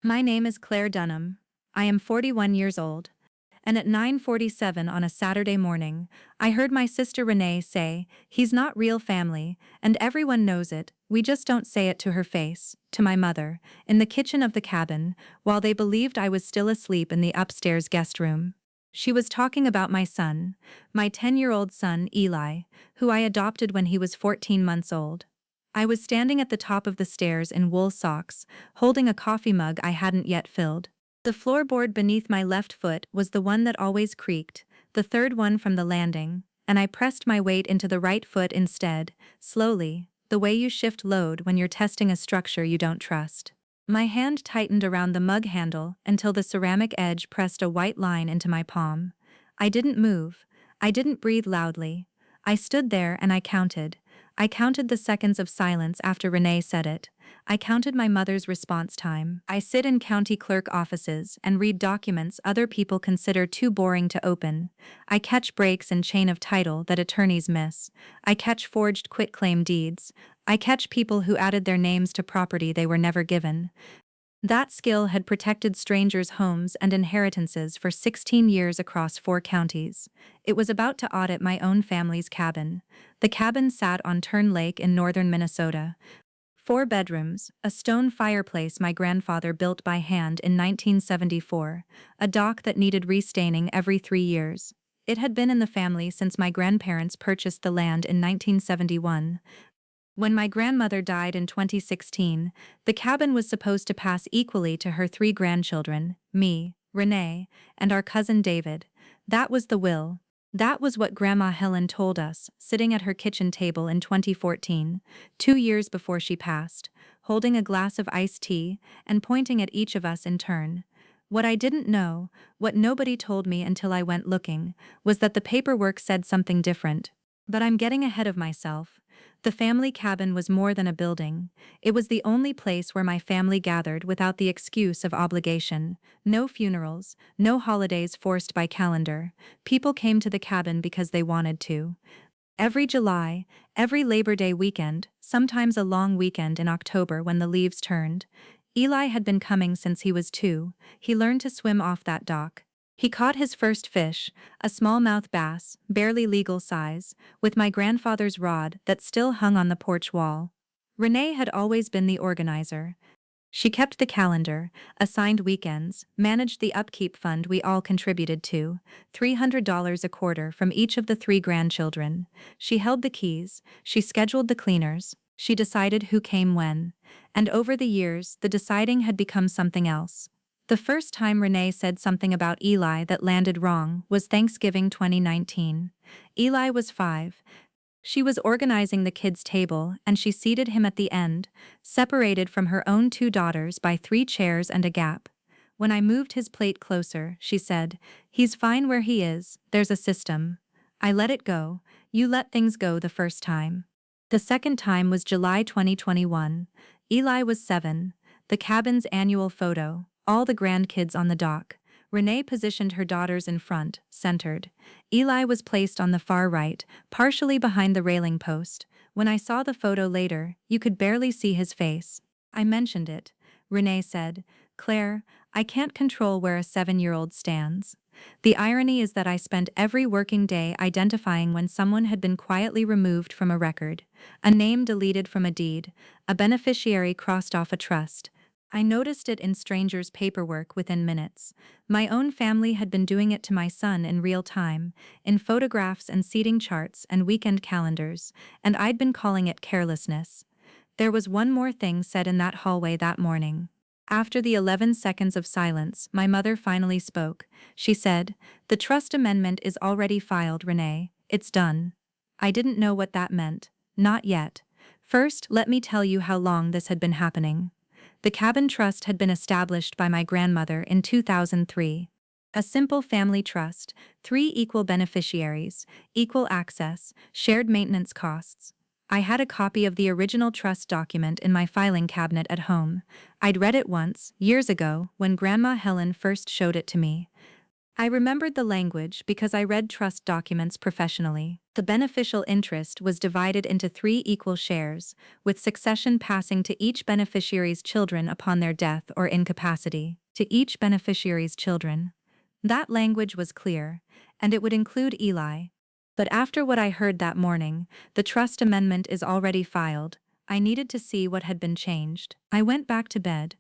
My name is Claire Dunham. I am 41 years old. And at 9:47 on a Saturday morning, I heard my sister Renee say, "He's not real family, and everyone knows it, we just don't say it to her face," to my mother, in the kitchen of the cabin, while they believed I was still asleep in the upstairs guest room. She was talking about my son, my 10-year-old son Eli, who I adopted when he was 14 months old. I was standing at the top of the stairs in wool socks, holding a coffee mug I hadn't yet filled. The floorboard beneath my left foot was the one that always creaked, the third one from the landing, and I pressed my weight into the right foot instead, slowly, the way you shift load when you're testing a structure you don't trust. My hand tightened around the mug handle until the ceramic edge pressed a white line into my palm. I didn't move. I didn't breathe loudly. I stood there and I counted. I counted the seconds of silence after Renee said it. I counted my mother's response time. I sit in county clerk offices and read documents other people consider too boring to open. I catch breaks in chain of title that attorneys miss. I catch forged quitclaim deeds. I catch people who added their names to property they were never given. That skill had protected strangers' homes and inheritances for 16 years across 4 counties. It was about to audit my own family's cabin. The cabin sat on Turn Lake in northern Minnesota. 4 bedrooms, a stone fireplace my grandfather built by hand in 1974, a dock that needed restaining every 3 years. It had been in the family since my grandparents purchased the land in 1971. When my grandmother died in 2016, the cabin was supposed to pass equally to her 3 grandchildren, me, Renee, and our cousin David. That was the will. That was what Grandma Helen told us, sitting at her kitchen table in 2014, 2 years before she passed, holding a glass of iced tea and pointing at each of us in turn. What I didn't know, what nobody told me until I went looking, was that the paperwork said something different. But I'm getting ahead of myself. The family cabin was more than a building. It was the only place where my family gathered without the excuse of obligation. No funerals, no holidays forced by calendar. People came to the cabin because they wanted to. Every July, every Labor Day weekend, sometimes a long weekend in October when the leaves turned. Eli had been coming since he was 2. He learned to swim off that dock. He caught his first fish, a smallmouth bass, barely legal size, with my grandfather's rod that still hung on the porch wall. Renee had always been the organizer. She kept the calendar, assigned weekends, managed the upkeep fund we all contributed to, $300 a quarter from each of the 3 grandchildren. She held the keys, she scheduled the cleaners, she decided who came when. And over the years, the deciding had become something else. The first time Renee said something about Eli that landed wrong was Thanksgiving 2019. Eli was 5. She was organizing the kids' table and she seated him at the end, separated from her own 2 daughters by 3 chairs and a gap. When I moved his plate closer, she said, "He's fine where he is, there's a system." I let it go. You let things go the first time. The second time was July 2021. Eli was 7. The cabin's annual photo, all the grandkids on the dock. Renee positioned her daughters in front, centered. Eli was placed on the far right, partially behind the railing post. When I saw the photo later, you could barely see his face. I mentioned it. Renee said, "Claire, I can't control where a 7-year-old stands." The irony is that I spent every working day identifying when someone had been quietly removed from a record, a name deleted from a deed, a beneficiary crossed off a trust. I noticed it in strangers' paperwork within minutes. My own family had been doing it to my son in real time, in photographs and seating charts and weekend calendars, and I'd been calling it carelessness. There was one more thing said in that hallway that morning. After the 11 seconds of silence, my mother finally spoke. She said, "The trust amendment is already filed, Renee. It's done." I didn't know what that meant. Not yet. First, let me tell you how long this had been happening. The cabin trust had been established by my grandmother in 2003. A simple family trust, 3 equal beneficiaries, equal access, shared maintenance costs. I had a copy of the original trust document in my filing cabinet at home. I'd read it once, years ago, when Grandma Helen first showed it to me. I remembered the language because I read trust documents professionally. The beneficial interest was divided into 3 equal shares, with succession passing to each beneficiary's children upon their death or incapacity. To each beneficiary's children. That language was clear, and it would include Eli. But after what I heard that morning, the trust amendment is already filed. I needed to see what had been changed. I went back to bed.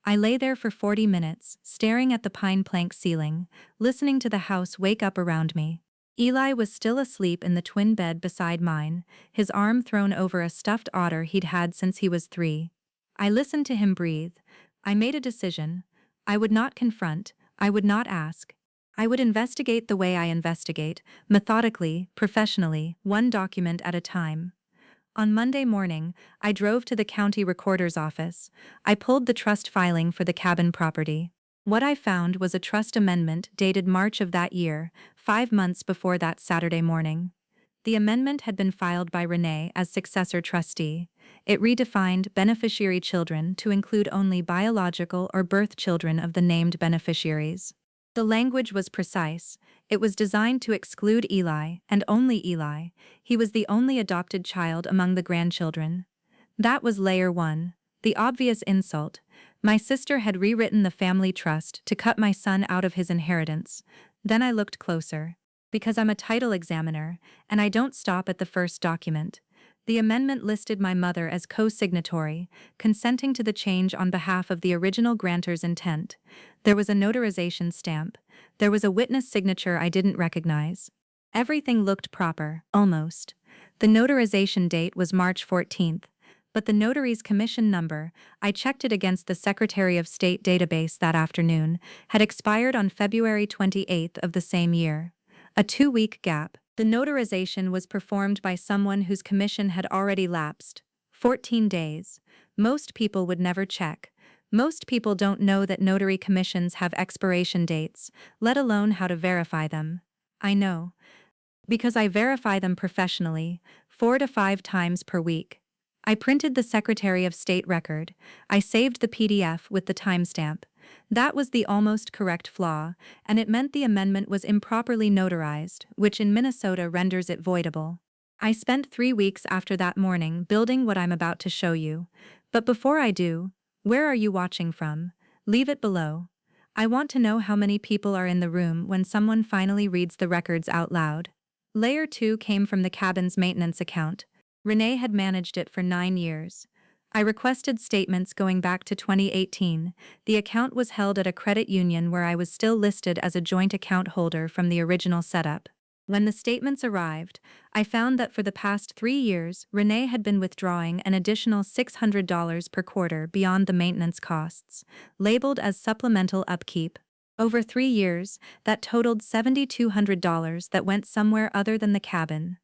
I lay there for 40 minutes, staring at the pine plank ceiling, listening to the house wake up around me. Eli was still asleep in the twin bed beside mine, his arm thrown over a stuffed otter he'd had since he was 3. I listened to him breathe. I made a decision. I would not confront, I would not ask. I would investigate the way I investigate, methodically, professionally, one document at a time. On Monday morning, I drove to the county recorder's office. I pulled the trust filing for the cabin property. What I found was a trust amendment dated March of that year, 5 months before that Saturday morning. The amendment had been filed by Renee as successor trustee. It redefined beneficiary children to include only biological or birth children of the named beneficiaries. The language was precise. It was designed to exclude Eli, and only Eli. He was the only adopted child among the grandchildren. That was layer 1. The obvious insult. My sister had rewritten the family trust to cut my son out of his inheritance. Then I looked closer. Because I'm a title examiner, and I don't stop at the first document. The amendment listed my mother as co-signatory, consenting to the change on behalf of the original grantor's intent. There was a notarization stamp. There was a witness signature I didn't recognize. Everything looked proper, almost. The notarization date was March 14th, but the notary's commission number, I checked it against the Secretary of State database that afternoon, had expired on February 28th of the same year. A 2-week gap. The notarization was performed by someone whose commission had already lapsed. 14 days. Most people would never check. Most people don't know that notary commissions have expiration dates, let alone how to verify them. I know. Because I verify them professionally, 4 to 5 times per week. I printed the Secretary of State record. I saved the PDF with the timestamp. That was the almost correct flaw, and it meant the amendment was improperly notarized, which in Minnesota renders it voidable. I spent 3 weeks after that morning building what I'm about to show you. But before I do, where are you watching from? Leave it below. I want to know how many people are in the room when someone finally reads the records out loud. Layer 2 came from the cabin's maintenance account. Renee had managed it for 9 years. I requested statements going back to 2018. The account was held at a credit union where I was still listed as a joint account holder from the original setup. When the statements arrived, I found that for the past 3 years, Renee had been withdrawing an additional $600 per quarter beyond the maintenance costs, labeled as supplemental upkeep. Over 3 years, that totaled $7,200 that went somewhere other than the cabin.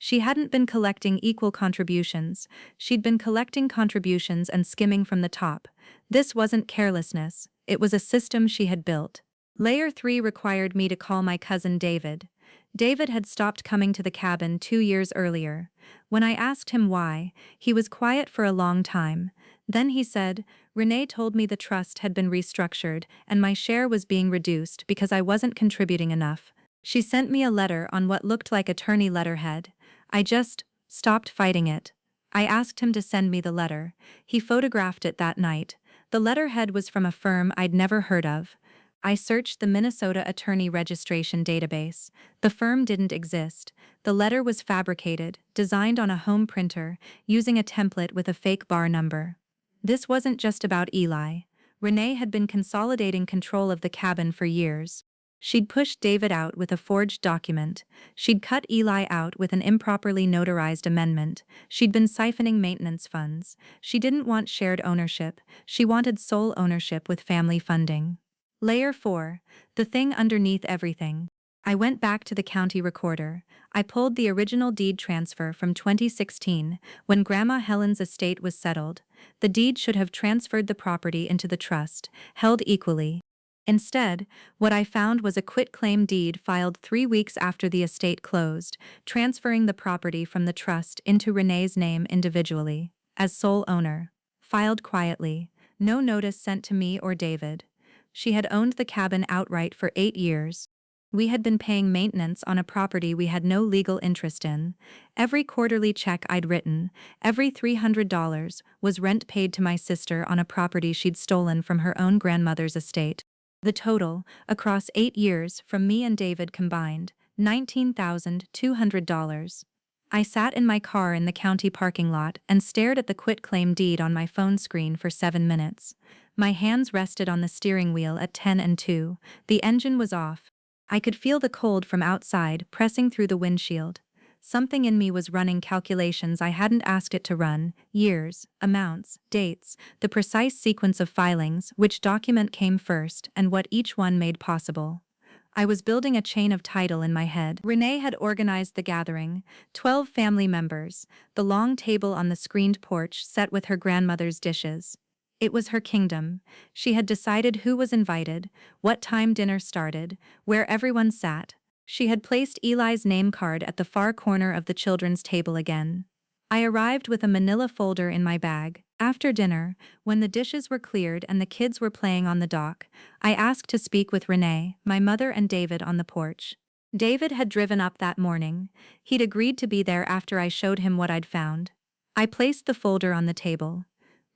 She hadn't been collecting equal contributions, she'd been collecting contributions and skimming from the top. This wasn't carelessness, it was a system she had built. Layer 3 required me to call my cousin David. David had stopped coming to the cabin 2 years earlier. When I asked him why, he was quiet for a long time. Then he said, Renee told me the trust had been restructured and my share was being reduced because I wasn't contributing enough. She sent me a letter on what looked like attorney letterhead. I just stopped fighting it. I asked him to send me the letter. He photographed it that night. The letterhead was from a firm I'd never heard of. I searched the Minnesota Attorney Registration database. The firm didn't exist. The letter was fabricated, designed on a home printer, using a template with a fake bar number. This wasn't just about Eli. Renee had been consolidating control of the cabin for years. She'd pushed David out with a forged document. She'd cut Eli out with an improperly notarized amendment. She'd been siphoning maintenance funds. She didn't want shared ownership. She wanted sole ownership with family funding. Layer 4. The thing underneath everything. I went back to the county recorder. I pulled the original deed transfer from 2016, when Grandma Helen's estate was settled. The deed should have transferred the property into the trust, held equally. Instead, what I found was a quitclaim deed filed 3 weeks after the estate closed, transferring the property from the trust into Renee's name individually, as sole owner. Filed quietly, no notice sent to me or David. She had owned the cabin outright for 8 years. We had been paying maintenance on a property we had no legal interest in. Every quarterly check I'd written, every $300, was rent paid to my sister on a property she'd stolen from her own grandmother's estate. The total, across 8 years from me and David combined, $19,200. I sat in my car in the county parking lot and stared at the quitclaim deed on my phone screen for 7 minutes. My hands rested on the steering wheel at 10 and 2. The engine was off. I could feel the cold from outside pressing through the windshield. Something in me was running calculations I hadn't asked it to run: years, amounts, dates, the precise sequence of filings, which document came first, and what each one made possible. I was building a chain of title in my head. Renee had organized the gathering, 12 family members, the long table on the screened porch set with her grandmother's dishes. It was her kingdom. She had decided who was invited, what time dinner started, where everyone sat. She had placed Eli's name card at the far corner of the children's table again. I arrived with a manila folder in my bag. After dinner, when the dishes were cleared and the kids were playing on the dock, I asked to speak with Renee, my mother, and David on the porch. David had driven up that morning. He'd agreed to be there after I showed him what I'd found. I placed the folder on the table.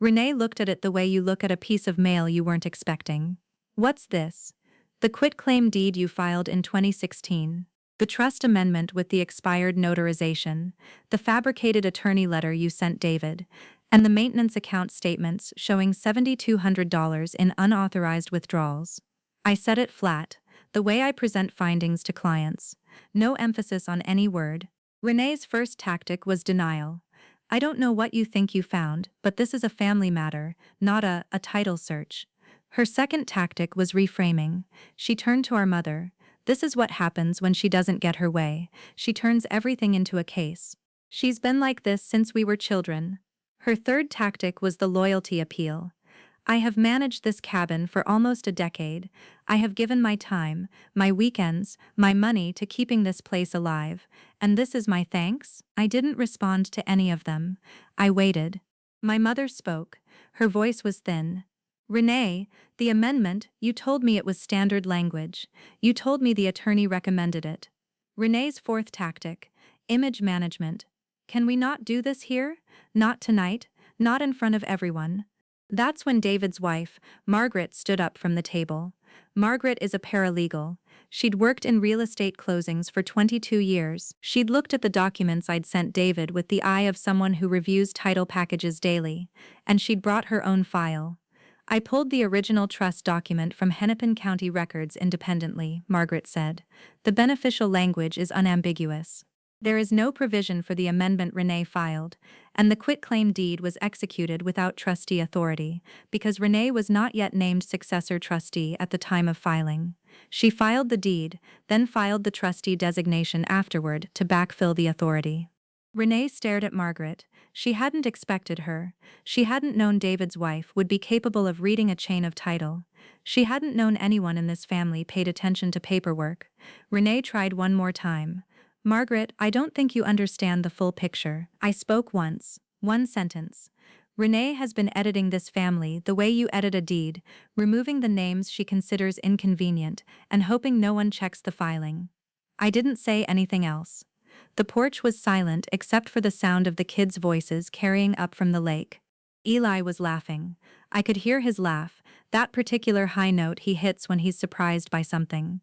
Renee looked at it the way you look at a piece of mail you weren't expecting. "What's this?" "The quitclaim deed you filed in 2016. The trust amendment with the expired notarization, the fabricated attorney letter you sent David, and the maintenance account statements showing $7,200 in unauthorized withdrawals." I said it flat, the way I present findings to clients. No emphasis on any word. Renee's first tactic was denial. "I don't know what you think you found, but this is a family matter, not a title search." Her second tactic was reframing. She turned to our mother. "This is what happens when she doesn't get her way. She turns everything into a case. She's been like this since we were children." Her third tactic was the loyalty appeal. "I have managed this cabin for almost a decade. I have given my time, my weekends, my money to keeping this place alive. And this is my thanks?" I didn't respond to any of them. I waited. My mother spoke. Her voice was thin. "Renee, the amendment, you told me it was standard language. You told me the attorney recommended it." Renee's fourth tactic: image management. "Can we not do this here? Not tonight, not in front of everyone." That's when David's wife, Margaret, stood up from the table. Margaret is a paralegal. She'd worked in real estate closings for 22 years. She'd looked at the documents I'd sent David with the eye of someone who reviews title packages daily, and she'd brought her own file. "I pulled the original trust document from Hennepin County records independently," Margaret said. "The beneficial language is unambiguous. There is no provision for the amendment Renee filed, and the quitclaim deed was executed without trustee authority, because Renee was not yet named successor trustee at the time of filing. She filed the deed, then filed the trustee designation afterward to backfill the authority." Renee stared at Margaret. She hadn't expected her. She hadn't known David's wife would be capable of reading a chain of title. She hadn't known anyone in this family paid attention to paperwork. Renee tried one more time. "Margaret, I don't think you understand the full picture. I spoke once. One sentence. Renee has been editing this family the way you edit a deed, removing the names she considers inconvenient and hoping no one checks the filing." I didn't say anything else. The porch was silent except for the sound of the kids' voices carrying up from the lake. Eli was laughing. I could hear his laugh, that particular high note he hits when he's surprised by something.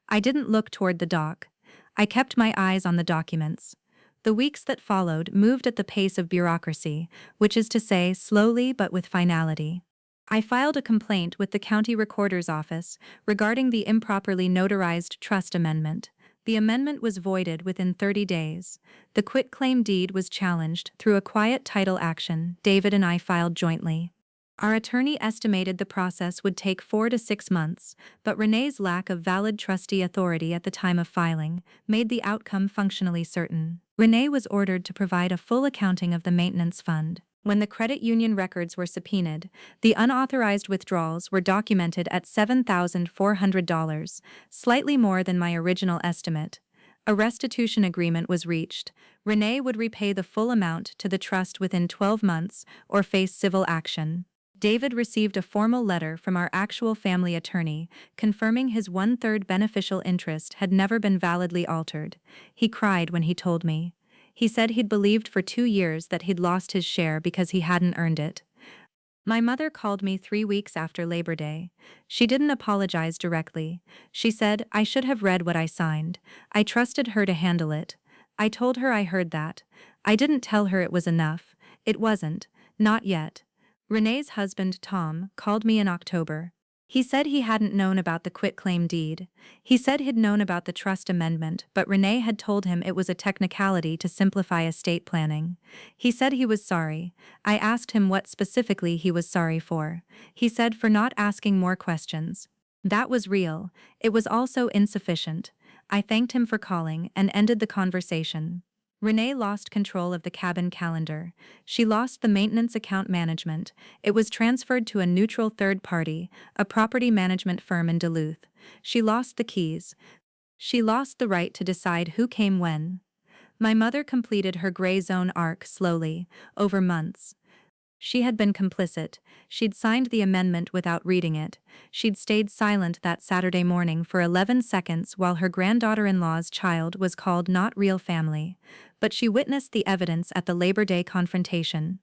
I didn't look toward the dock. I kept my eyes on the documents. The weeks that followed moved at the pace of bureaucracy, which is to say, slowly but with finality. I filed a complaint with the county recorder's office regarding the improperly notarized trust amendment. The amendment was voided within 30 days. The quitclaim deed was challenged through a quiet title action David and I filed jointly. Our attorney estimated the process would take 4 to 6 months, but Renee's lack of valid trustee authority at the time of filing made the outcome functionally certain. Renee was ordered to provide a full accounting of the maintenance fund. When the credit union records were subpoenaed, the unauthorized withdrawals were documented at $7,400, slightly more than my original estimate. A restitution agreement was reached. Renee would repay the full amount to the trust within 12 months or face civil action. David received a formal letter from our actual family attorney, confirming his one-third beneficial interest had never been validly altered. He cried when he told me. He said he'd believed for 2 years that he'd lost his share because he hadn't earned it. My mother called me 3 weeks after Labor Day. She didn't apologize directly. She said, I should have read what I signed. I trusted her to handle it. I told her I heard that. I didn't tell her it was enough. It wasn't. Not yet. Renee's husband, Tom, called me in October. He said he hadn't known about the quitclaim deed. He said he'd known about the trust amendment, but Renee had told him it was a technicality to simplify estate planning. He said he was sorry. I asked him what specifically he was sorry for. He said for not asking more questions. That was real. It was also insufficient. I thanked him for calling and ended the conversation. Renee lost control of the cabin calendar. She lost the maintenance account management. It was transferred to a neutral third party, a property management firm in Duluth. She lost the keys. She lost the right to decide who came when. My mother completed her gray zone arc slowly, over months. She had been complicit. She'd signed the amendment without reading it. She'd stayed silent that Saturday morning for 11 seconds while her granddaughter-in-law's child was called not real family. But she witnessed the evidence at the Labor Day confrontation.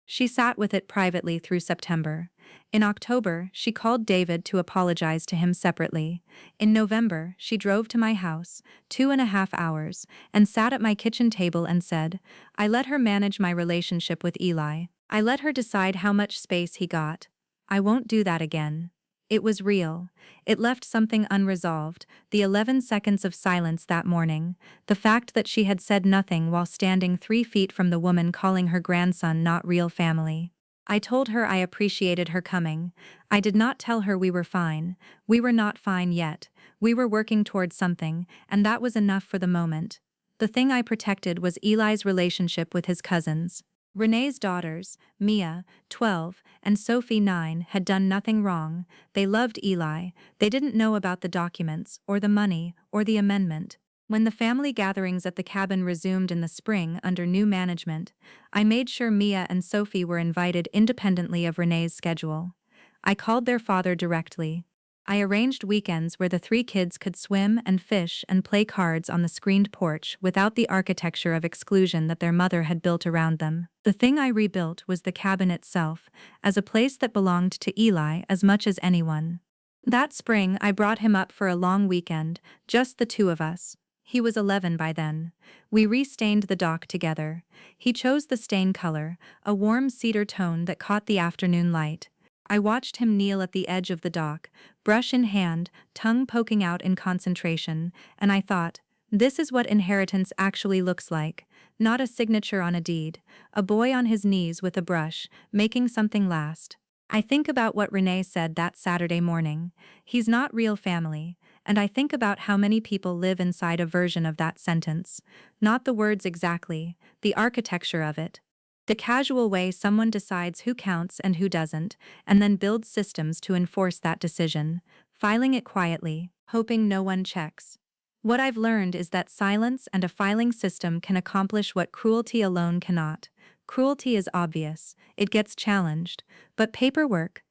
She sat with it privately through September. In October, she called David to apologize to him separately. In November, she drove to my house, 2.5 hours, and sat at my kitchen table and said, I let her manage my relationship with Eli. I let her decide how much space he got. I won't do that again. It was real. It left something unresolved, the 11 seconds of silence that morning, the fact that she had said nothing while standing 3 feet from the woman calling her grandson not real family. I told her I appreciated her coming. I did not tell her we were fine. We were not fine yet. We were working towards something, and that was enough for the moment. The thing I protected was Eli's relationship with his cousins. Renee's daughters, Mia, 12, and Sophie, 9, had done nothing wrong. They loved Eli. They didn't know about the documents, or the money, or the amendment. When the family gatherings at the cabin resumed in the spring under new management, I made sure Mia and Sophie were invited independently of Renee's schedule. I called their father directly. I arranged weekends where the 3 kids could swim and fish and play cards on the screened porch without the architecture of exclusion that their mother had built around them. The thing I rebuilt was the cabin itself, as a place that belonged to Eli as much as anyone. That spring I brought him up for a long weekend, just the 2 of us. He was 11 by then. We restained the dock together. He chose the stain color, a warm cedar tone that caught the afternoon light. I watched him kneel at the edge of the dock, brush in hand, tongue poking out in concentration, and I thought, this is what inheritance actually looks like, not a signature on a deed, a boy on his knees with a brush, making something last. I think about what Renee said that Saturday morning. He's not real family, and I think about how many people live inside a version of that sentence. Not the words exactly, the architecture of it. The casual way someone decides who counts and who doesn't, and then builds systems to enforce that decision, filing it quietly, hoping no one checks. What I've learned is that silence and a filing system can accomplish what cruelty alone cannot. Cruelty is obvious, it gets challenged, but paperwork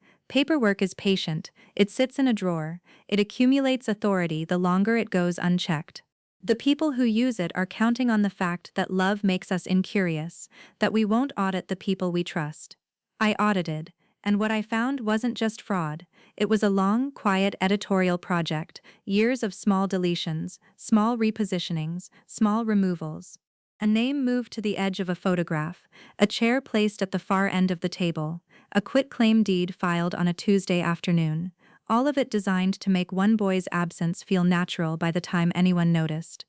is patient, it sits in a drawer, it accumulates authority the longer it goes unchecked. The people who use it are counting on the fact that love makes us incurious, that we won't audit the people we trust. I audited, and what I found wasn't just fraud. It was a long, quiet editorial project, years of small deletions, small repositionings, small removals. A name moved to the edge of a photograph, a chair placed at the far end of the table, a quitclaim deed filed on a Tuesday afternoon. All of it designed to make one boy's absence feel natural by the time anyone noticed.